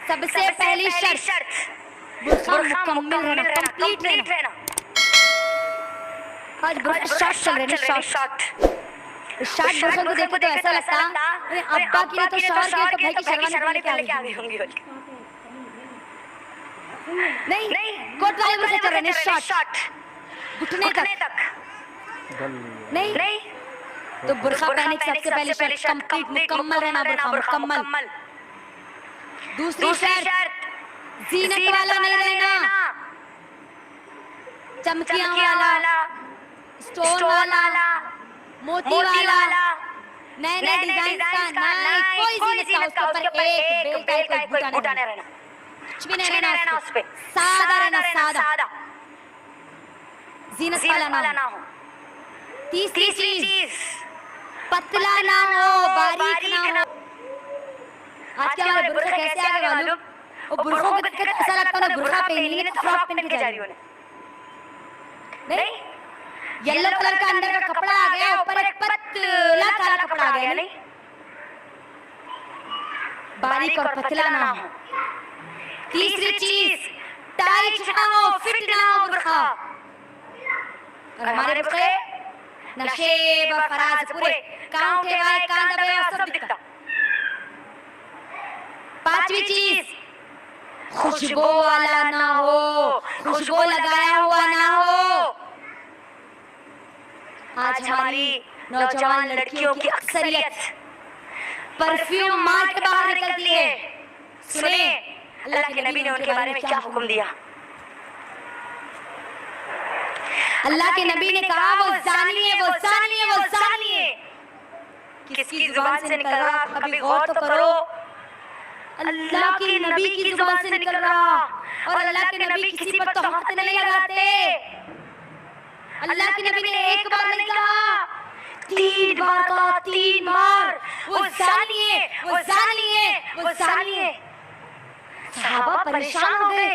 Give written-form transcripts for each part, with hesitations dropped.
सबसे पहली शर्त बुरखा मुकम्मल रहना, कंप्लीट रहना। आज बुरखा शॉर्ट चल रहे हैं, शॉर्ट बुरखा को देखे तो ऐसा लगता अब्बा की तो शौहर की तो भाई की शर्वानी पहले के आ गई होंगी। नहीं, कोट वाले बुरखे चल रहे हैं शॉर्ट, घुटने तक। नहीं तो बुरखा पहनने की सबसे पहली शर्त कंप्लीट मुकम्मल रहना, बुरखा मुकम्मल। दूसरी शर्त जीनत वाला नहीं रहना, चमकियां वाला, स्टोन वाला, मोती वाला, नए नए डिजाइन का नहीं, कोई जीनत का उसके ऊपर एक बेल का कोई बूटा नहीं रहना, कुछ भी नहीं रहना उस पे, सादा रहना, सादा, जीनत वाला ना हो। तीसरी चीज पतला ना हो, बारीक ना हो। आज के हमारे बुरखा कैसे आ गए मालूम? वो बुरखों को देख के ऐसा लगता है बुरखा पहनी है तो फ्रॉक पहन के जा रही हो। नहीं, येलो कलर का अंदर का कपड़ा आ गया, ऊपर एक पतला काला कपड़ा आ गया। नहीं, बारीक और पतला ना हो। तीसरी चीज टाइट ना हो, फिट ना हो बुरखा। और हमारे बुरखे नशेब फराज पूरे कान उठे कान दबे सब दिखता। पांचवी चीज खुशबू वाला ना हो, खुशबू लगाया हुआ ना हो। आज हमारी नौजवान लड़कियों की अक्सरियत परफ्यूम मार के बाहर निकलती है। सुने अल्लाह के नबी ने उनके बारे में क्या हुक्म दिया। अल्लाह के नबी ने कहा वो जानी है, वो जानी है, वो जानी है। किसकी जुबान से निकल रहा कभी गौर तो करो। अल्लाह के नबी की जुबान से निकल रहा, और अल्लाह के नबी किसी पर तोहमत नहीं लगाते। अल्लाह के नबी ने एक बार नहीं कहा, 3 बार कहा, 3 बार। वो जानी है, वो जानी है, वो जानी है। सहाबा परेशान हो गए,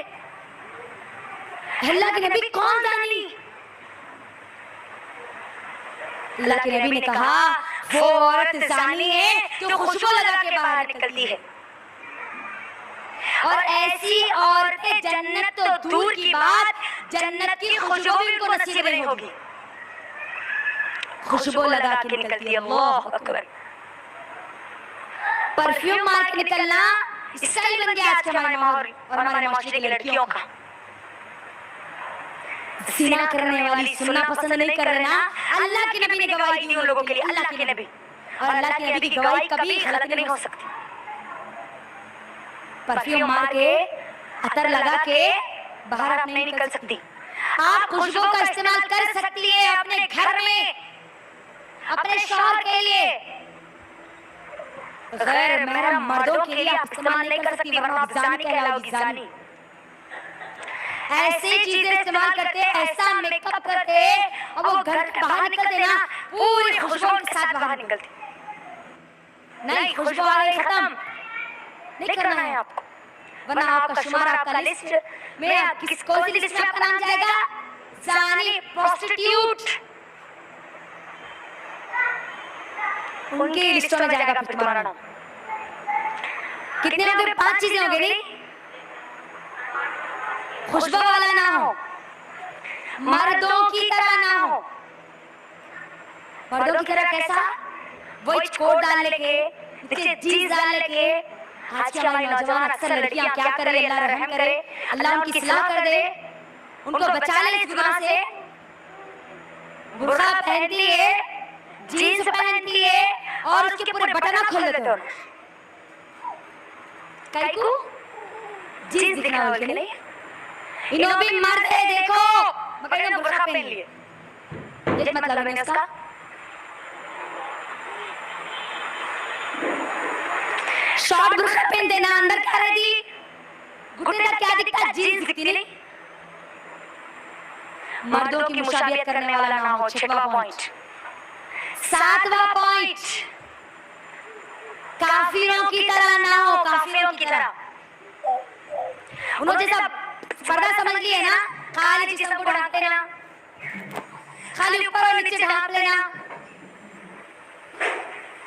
अल्लाह के नबी कौन जानी? अल्लाह के नबी ने कहा वो औरत जानी है जो खुशबू लगा के बाहर निकलती है, और ऐसी औरतें जन्नत तो दूर की बात, जन्नत की खुशबू भी उनको नसीब नहीं होगी। खुशबू लगा के निकलती है, अल्लाह अकबर। परफ्यूम मार के निकलना स्टाइल बन गया आज के हमारे माहौल और हमारे माशरे की लड़कियों का। ज़िना करने वाली सुनना पसंद नहीं कर रहे ना, अल्लाह के नबी ने गवाही दी उन लोगों के लिए, अल्लाह के नबी। और अल्लाह के नबी की गवाही कभी गलत नहीं हो सकती। परफ्यूम मार के, अतर लगा के बाहर आप नहीं निकल सकती। आप खुशबू का इस्तेमाल कर सकती है अपने घर में, अपने शौहर के लिए। गैर महरम मर्दों के लिए आप इस्तेमाल नहीं कर सकती, वरना आप जानी कहलाओगी, जानी। ऐसी चीजें इस्तेमाल करते, ऐसा मेकअप करते, और वो घर बाहर निकलते ना, पूरी खुशबू के साथ बाहर निकलती। नहीं, खुशबू आ गई, खत्म नहीं करना है आपको, वरना आपका शुमार, आपका लिस्ट में किस कौन सी लिस्ट में आपका नाम जाएगा? जानी, प्रोस्टिट्यूट, उनकी लिस्टों में जाएगा फिर तुम्हारा नाम। कितने हो गए? 5 चीजें हो गई। नहीं, खुशबू वाला ना हो, मर्दों की तरह ना हो। मर्दों की तरह कैसा? वो कोट डाल के, नीचे जीन्स डाल के। आज की हमारी नौजवान अक्सर लड़कियां क्या करे, अल्लाह रहम करे, अल्लाह उनकी इस्लाह कर दे, उनको बचा ले इस गुनाह से। बुर्का पहनती है, जीन्स पहनती है, और उसके पूरे बटन खोल देते हो। कई को जीन्स दिखना बोल के नहीं, इन्हों भी मर्द है देखो, मगर इन्होंने बुर्का पहन लिए। ये मतलब है उसका। शॉर्ट बुर्का पहन देना, अंदर क्या रहती, घुटने तक क्या दिखता, जीन्स दिखती नहीं। मर्दों की मुशाबियत करने वाला ना हो, 6वां पॉइंट। 7वां पॉइंट, काफिरों की तरह ना हो, काफिरों की तरह। उन्होंने जैसा पर्दा समझ लिए ना, खाली जिस्म को ढांप लेना, खाली ऊपर और नीचे ढांप लेना,